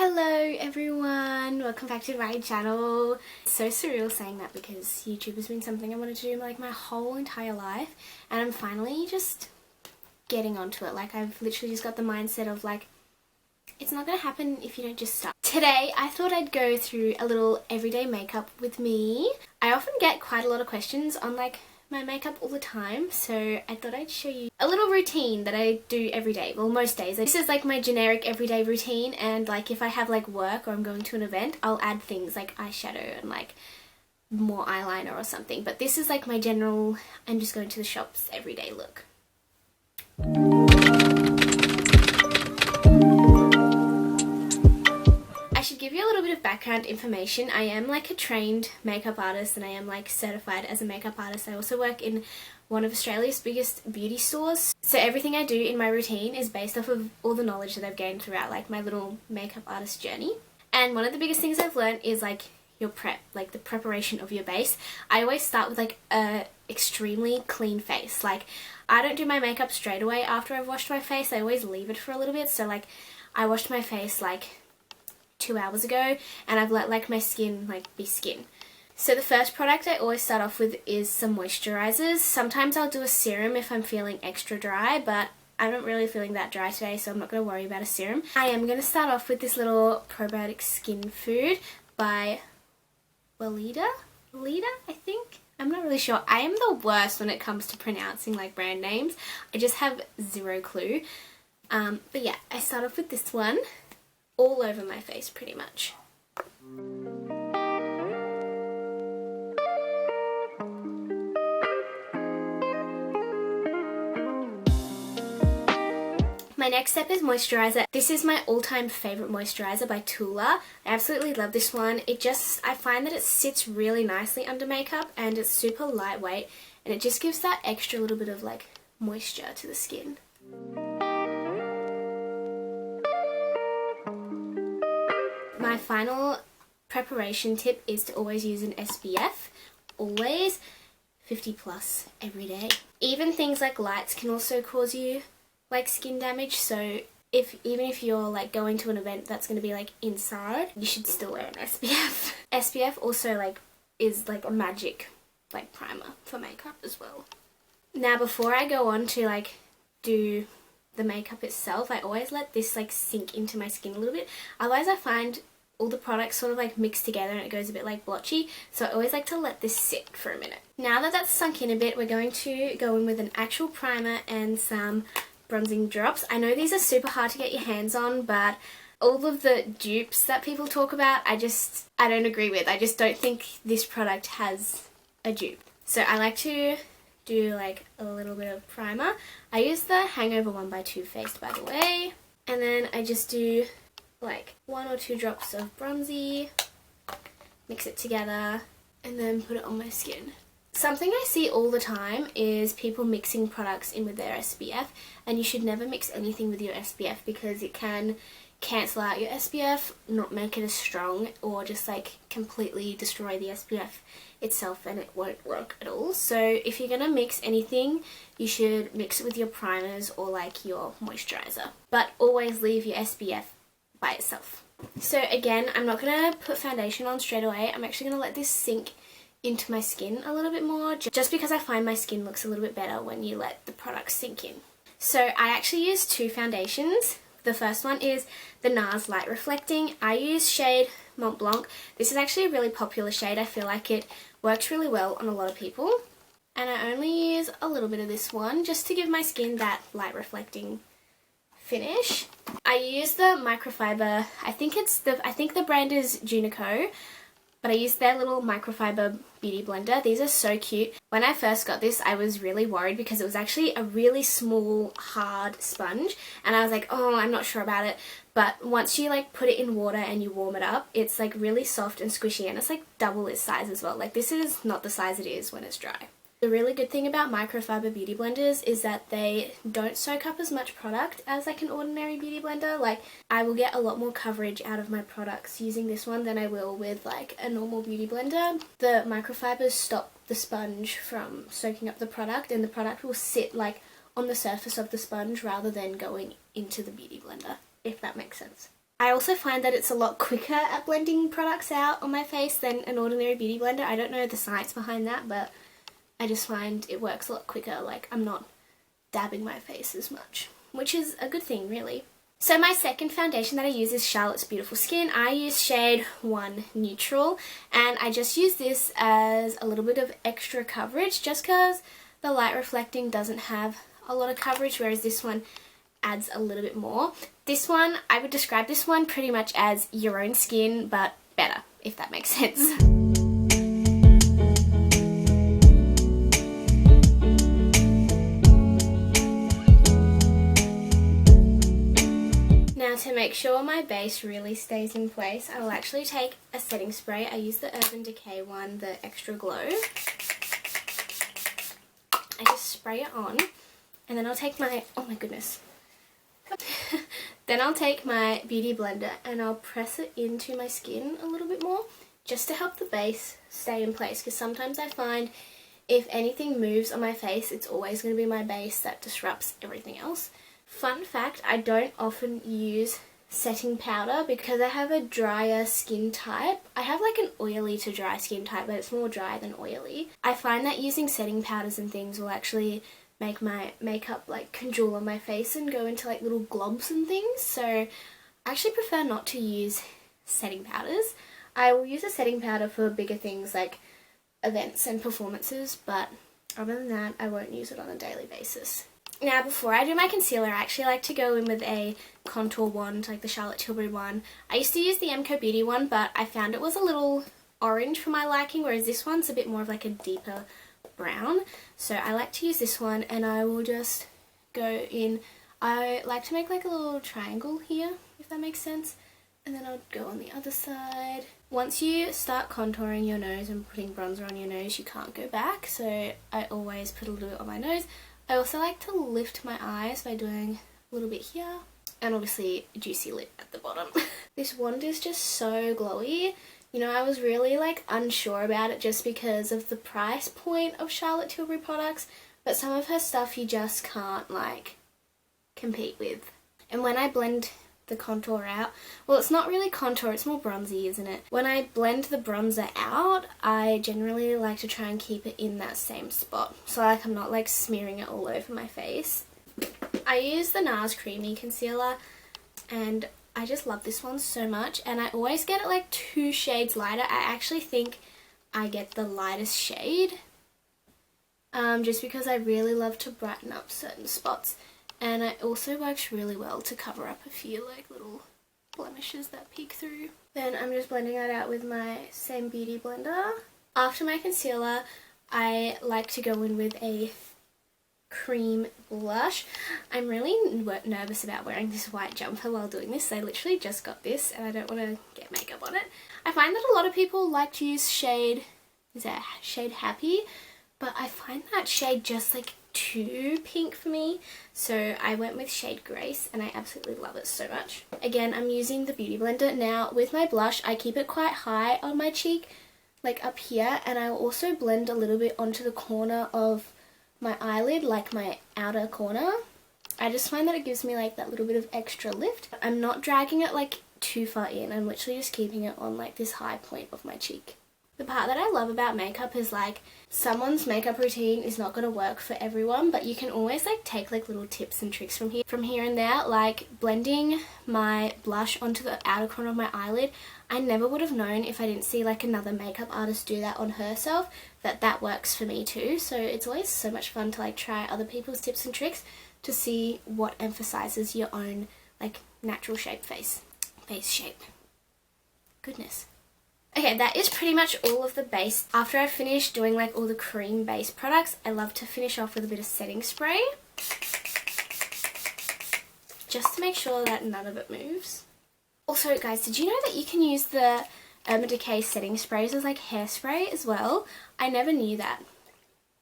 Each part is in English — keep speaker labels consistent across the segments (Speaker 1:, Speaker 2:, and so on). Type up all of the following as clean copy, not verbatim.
Speaker 1: Hello everyone, welcome back to my channel. It's so surreal saying that because YouTube has been something I wanted to do like my whole entire life, and I'm finally just getting onto it. Like, I've literally just got the mindset of like, it's not gonna happen if you don't just start. Today I thought I'd go through a little everyday makeup with me. I often get quite a lot of questions on like my makeup all the time, so I thought I'd show you a little routine that I do every day, well most days. This is like my generic everyday routine, and like if I have like work or I'm going to an event, I'll add things like eyeshadow and like more eyeliner or something, but this is like my general, I'm just going to the shops everyday look. I should give you a little bit of background information. I am like a trained makeup artist and I am like certified as a makeup artist. I also work in one of Australia's biggest beauty stores. So everything I do in my routine is based off of all the knowledge that I've gained throughout like my little makeup artist journey. And one of the biggest things I've learned is like your prep, like the preparation of your base. I always start with like a extremely clean face. Like, I don't do my makeup straight away after I've washed my face. I always leave it for a little bit. So like, I washed my face like 2 hours ago and I've let like my skin like be skin. So the first product I always start off with is some moisturizers. Sometimes I'll do a serum if I'm feeling extra dry, but I'm not really feeling that dry today, so I'm not going to worry about a serum. I am going to start off with this little probiotic skin food by Lolita, I think. I'm not really sure. I am the worst when it comes to pronouncing like brand names. I just have zero clue. But yeah, I start off with this one all over my face pretty much. My next step is moisturizer. This is my all-time favorite moisturizer by Tula. I absolutely love this one. I find that it sits really nicely under makeup and it's super lightweight and it just gives that extra little bit of like moisture to the skin. My final preparation tip is to always use an SPF, always 50 plus every day. Even things like lights can also cause you like skin damage, so even if you're like going to an event that's going to be like inside, you should still wear an SPF. SPF also like is like a magic like primer for makeup as well. Now before I go on to like do the makeup itself, I always let this like sink into my skin a little bit, otherwise I find all the products sort of like mix together and it goes a bit like blotchy, so I always like to let this sit for a minute. Now that that's sunk in a bit, we're going to go in with an actual primer and some bronzing drops. I know these are super hard to get your hands on, but all of the dupes that people talk about, I don't agree with. I just don't think this product has a dupe. So I like to do like a little bit of primer. I use the Hangover one by Too Faced, by the way. And then I just do like 1 or 2 drops of bronzy, mix it together, and then put it on my skin. Something I see all the time is people mixing products in with their SPF, and you should never mix anything with your SPF because it can cancel out your SPF, not make it as strong, or just like completely destroy the SPF itself and it won't work at all. So if you're going to mix anything, you should mix it with your primers or like your moisturizer, but always leave your SPF by itself. So again, I'm not going to put foundation on straight away. I'm actually going to let this sink into my skin a little bit more, just because I find my skin looks a little bit better when you let the product sink in. So I actually use 2 foundations. The first one is the NARS Light Reflecting. I use shade Mont Blanc. This is actually a really popular shade. I feel like it works really well on a lot of people. And I only use a little bit of this one just to give my skin that light reflecting finish. I use the microfiber, I think the brand is Junico, but I used their little microfiber beauty blender. These are so cute. When I first got this, I was really worried because it was actually a really small, hard sponge, and I was like, oh, I'm not sure about it. But once you like put it in water and you warm it up, it's like really soft and squishy, and it's like double its size as well. Like, this is not the size it is when it's dry. The really good thing about microfiber beauty blenders is that they don't soak up as much product as like an ordinary beauty blender. Like, I will get a lot more coverage out of my products using this one than I will with like a normal beauty blender. The microfibers stop the sponge from soaking up the product, and the product will sit like on the surface of the sponge rather than going into the beauty blender, if that makes sense. I also find that it's a lot quicker at blending products out on my face than an ordinary beauty blender. I don't know the science behind that, but I just find it works a lot quicker. Like, I'm not dabbing my face as much, which is a good thing, really. So my second foundation that I use is Charlotte's Beautiful Skin. I use shade 1 Neutral, and I just use this as a little bit of extra coverage just because the light reflecting doesn't have a lot of coverage, whereas this one adds a little bit more. This one, I would describe this one pretty much as your own skin, but better, if that makes sense. Now, to make sure my base really stays in place, I will actually take a setting spray. I use the Urban Decay one, the Extra Glow. I just spray it on, and then I'll take my, oh my goodness. Then I'll take my beauty blender and I'll press it into my skin a little bit more just to help the base stay in place, because sometimes I find if anything moves on my face, it's always going to be my base that disrupts everything else. Fun fact, I don't often use setting powder because I have a drier skin type. I have like an oily to dry skin type, but it's more dry than oily. I find that using setting powders and things will actually make my makeup like congeal on my face and go into like little globs and things, so I actually prefer not to use setting powders. I will use a setting powder for bigger things like events and performances, but other than that I won't use it on a daily basis. Now, before I do my concealer, I actually like to go in with a contour wand, like the Charlotte Tilbury one. I used to use the MCO Beauty one, but I found it was a little orange for my liking, whereas this one's a bit more of like a deeper brown. So I like to use this one, and I will just go in. I like to make like a little triangle here, if that makes sense, and then I'll go on the other side. Once you start contouring your nose and putting bronzer on your nose, you can't go back, so I always put a little bit on my nose. I also like to lift my eyes by doing a little bit here, and obviously a juicy lip at the bottom. This wand is just so glowy. You know, I was really like unsure about it just because of the price point of Charlotte Tilbury products, but some of her stuff you just can't like compete with. And when I blend the contour out, well, it's not really contour, it's more bronzy, isn't it? When I blend the bronzer out, I generally like to try and keep it in that same spot, so like I'm not like smearing it all over my face. I use the NARS Creamy Concealer, and I just love this one so much, and I always get it like 2 shades lighter. I actually think I get the lightest shade, just because I really love to brighten up certain spots. And it also works really well to cover up a few like little blemishes that peek through. Then I'm just blending that out with my same beauty blender. After my concealer, I like to go in with a cream blush. I'm really nervous about wearing this white jumper while doing this. I literally just got this and I don't want to get makeup on it. I find that a lot of people like to use shade Happy, but I find that shade just like too pink for me, so I went with shade Grace, and I absolutely love it so much. Again, I'm using the beauty blender. Now with my blush, I keep it quite high on my cheek, like up here, and I will also blend a little bit onto the corner of my eyelid, like my outer corner. I just find that it gives me like that little bit of extra lift. I'm not dragging it like too far in, I'm literally just keeping it on like this high point of my cheek. The part that I love about makeup is like someone's makeup routine is not going to work for everyone, but you can always like take like little tips and tricks from here and there, like blending my blush onto the outer corner of my eyelid. I never would have known if I didn't see like another makeup artist do that on herself, that works for me too. So it's always so much fun to like try other people's tips and tricks to see what emphasizes your own like natural shape face shape. Goodness. Okay, that is pretty much all of the base. After I finish doing like all the cream base products, I love to finish off with a bit of setting spray, just to make sure that none of it moves. Also guys, did you know that you can use the Urban Decay setting sprays as like hairspray as well? I never knew that.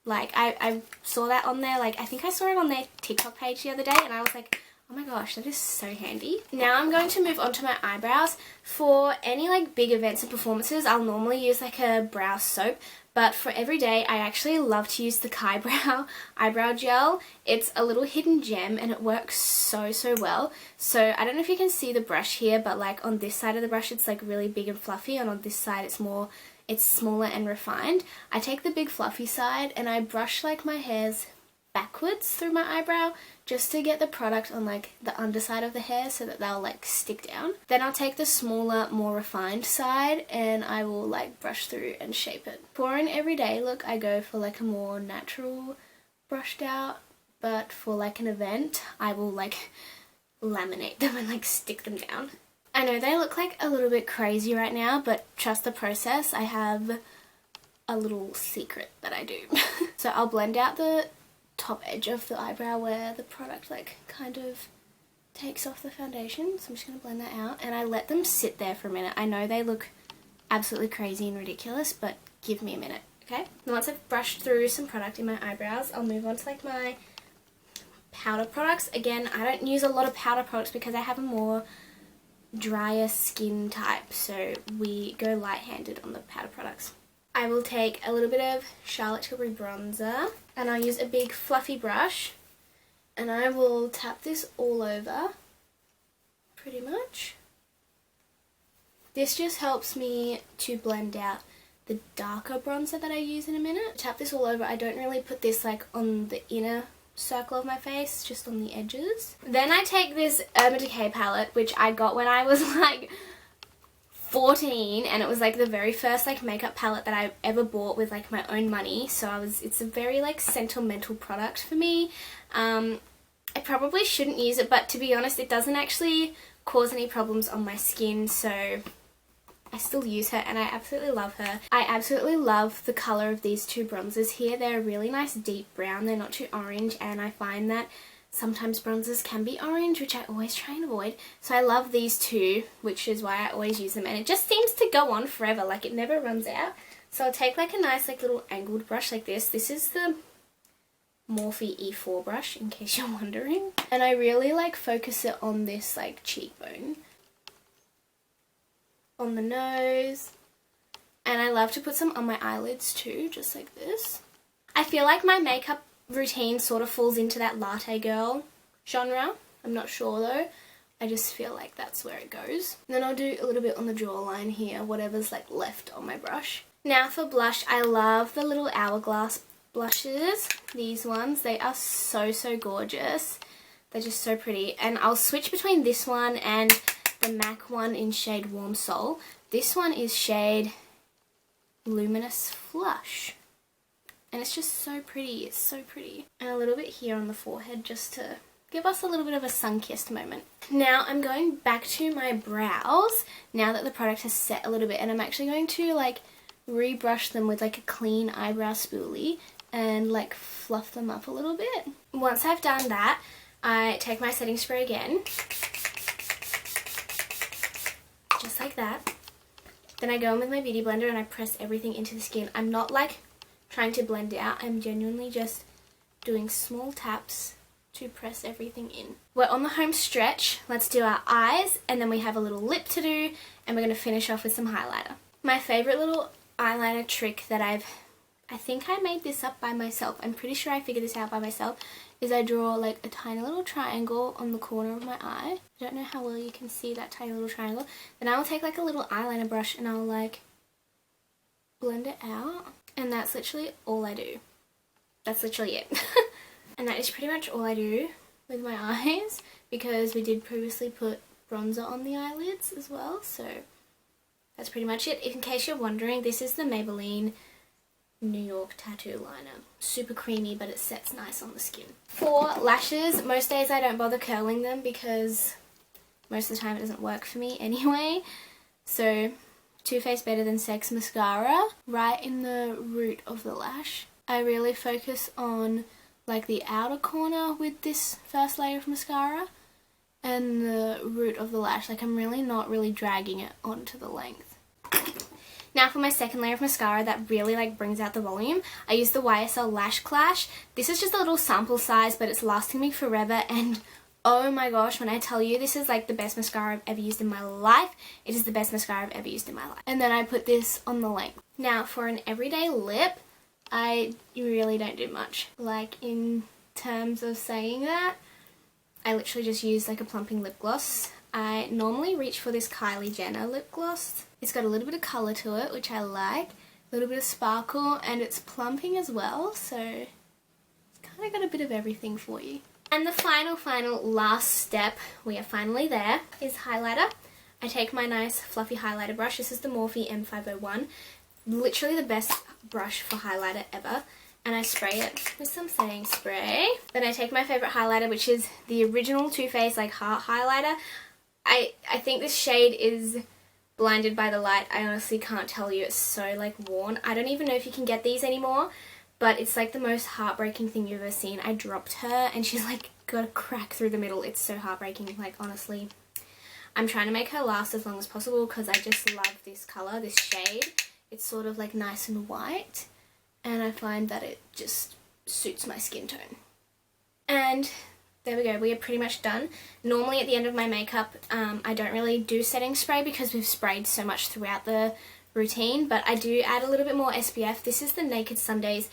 Speaker 1: Like I saw that on there, like I think I saw it on their TikTok page the other day, and I was like, oh my gosh, that is so handy. Now I'm going to move on to my eyebrows. For any like big events and performances, I'll normally use like a brow soap, But for every day, I actually love to use the eyebrow gel. It's a little hidden gem and it works so well. So I don't know if you can see the brush here, but like on this side of the brush it's like really big and fluffy, and on this side it's smaller and refined. I take the big fluffy side and I brush like my hairs backwards through my eyebrow just to get the product on like the underside of the hair so that they'll like stick down. Then I'll take the smaller, more refined side and I will like brush through and shape it. For an everyday look, I go for like a more natural brushed out, but for like an event, I will like laminate them and like stick them down. I know they look like a little bit crazy right now, but trust the process. I have a little secret that I do. So I'll blend out the top edge of the eyebrow where the product like kind of takes off the foundation, so I'm just going to blend that out and I let them sit there for a minute. I know they look absolutely crazy and ridiculous, but give me a minute, okay? And once I've brushed through some product in my eyebrows, I'll move on to like my powder products. Again, I don't use a lot of powder products because I have a more drier skin type, so we go light-handed on the powder products. I will take a little bit of Charlotte Tilbury bronzer and I'll use a big fluffy brush and I will tap this all over pretty much. This just helps me to blend out the darker bronzer that I use in a minute. Tap this all over. I don't really put this like on the inner circle of my face, just on the edges. Then I take this Urban Decay palette, which I got when I was like 14, and it was like the very first like makeup palette that I ever bought with like my own money, so it's a very like sentimental product for me. I probably shouldn't use it, but to be honest it doesn't actually cause any problems on my skin, so I still use her and I absolutely love her. I absolutely love the colour of these two bronzers here. They're a really nice deep brown, they're not too orange, and I find that sometimes bronzers can be orange, which I always try and avoid. So I love these two, which is why I always use them. And it just seems to go on forever, like it never runs out. So I'll take like a nice like little angled brush like this. This is the Morphe E4 brush, in case you're wondering. And I really like focus it on this like cheekbone, on the nose. And I love to put some on my eyelids too, just like this. I feel like my makeup routine sort of falls into that latte girl genre. I'm not sure though. I just feel like that's where it goes. And then I'll do a little bit on the jawline here, whatever's like left on my brush. Now for blush, I love the little Hourglass blushes. These ones, they are so gorgeous. They're just so pretty. And I'll switch between this one and the MAC one in shade Warm Soul. This one is shade Luminous Flush. And it's just so pretty, it's so pretty. And a little bit here on the forehead just to give us a little bit of a sun-kissed moment. Now I'm going back to my brows now that the product has set a little bit, and I'm actually going to like rebrush them with like a clean eyebrow spoolie and like fluff them up a little bit. Once I've done that, I take my setting spray again, just like that. Then I go in with my beauty blender and I press everything into the skin. I'm not like trying to blend it out, I'm genuinely just doing small taps to press everything in. We're on the home stretch. Let's do our eyes, and then we have a little lip to do, and we're going to finish off with some highlighter. My favourite little eyeliner trick that I think I made this up by myself, I'm pretty sure I figured this out by myself, is I draw like a tiny little triangle on the corner of my eye. I don't know how well you can see that tiny little triangle. Then I will take like a little eyeliner brush and I'll like blend it out. And that's literally all I do. That's literally it. And that is pretty much all I do with my eyes, because we did previously put bronzer on the eyelids as well, so that's pretty much it. In case you're wondering, this is the Maybelline New York Tattoo Liner. Super creamy, but it sets nice on the skin. For lashes, most days I don't bother curling them because most of the time it doesn't work for me anyway. So Too Faced Better Than Sex mascara right in the root of the lash. I really focus on like the outer corner with this first layer of mascara and the root of the lash. Like I'm really not dragging it onto the length. Now for my second layer of mascara that really like brings out the volume, I use the YSL Lash Clash. This is just a little sample size, but it's lasting me forever, and oh my gosh, when I tell you this is like the best mascara I've ever used in my life, it is the best mascara I've ever used in my life. And then I put this on the length. Now for an everyday lip, I really don't do much. Like in terms of saying that, I literally just use like a plumping lip gloss. I normally reach for this Kylie Jenner lip gloss. It's got a little bit of colour to it, which I like. A little bit of sparkle, and it's plumping as well, so it's kind of got a bit of everything for you. And the final last step, we are finally there, is highlighter. I take my nice fluffy highlighter brush. This is the Morphe M501. Literally the best brush for highlighter ever. And I spray it with some setting spray. Then I take my favourite highlighter, which is the original Too Faced like heart highlighter. I think this shade is blinded by the light. I honestly can't tell you. It's so like worn. I don't even know if you can get these anymore, but it's like the most heartbreaking thing you've ever seen. I dropped her and she's like got a crack through the middle. It's so heartbreaking, like honestly. I'm trying to make her last as long as possible because I just love this colour, this shade. It's sort of like nice and white, and I find that it just suits my skin tone. And there we go, we are pretty much done. Normally at the end of my makeup, I don't really do setting spray because we've sprayed so much throughout the routine, but I do add a little bit more SPF. This is the Naked Sundays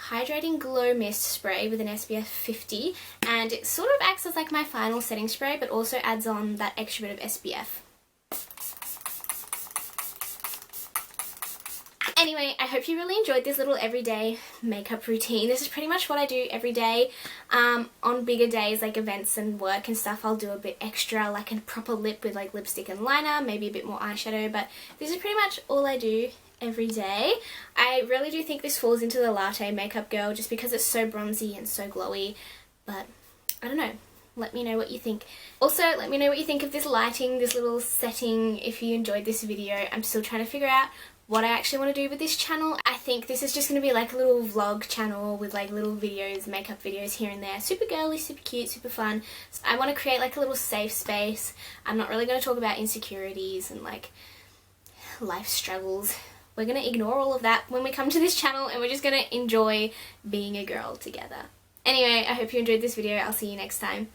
Speaker 1: Hydrating Glow Mist Spray with an SPF 50, and it sort of acts as like my final setting spray, but also adds on that extra bit of SPF. Anyway, I hope you really enjoyed this little everyday makeup routine. This is pretty much what I do every day. On bigger days like events and work and stuff, I'll do a bit extra, like a proper lip with like lipstick and liner, maybe a bit more eyeshadow, but this is pretty much all I do every day. I really do think this falls into the latte makeup girl just because it's so bronzy and so glowy, but I don't know. Let me know what you think. Also, let me know what you think of this lighting, this little setting, if you enjoyed this video. I'm still trying to figure out what I actually want to do with this channel. I think this is just going to be like a little vlog channel with like little videos, makeup videos here and there. Super girly, super cute, super fun. So I want to create like a little safe space. I'm not really going to talk about insecurities and like life struggles. We're going to ignore all of that when we come to this channel, and we're just going to enjoy being a girl together. Anyway, I hope you enjoyed this video. I'll see you next time.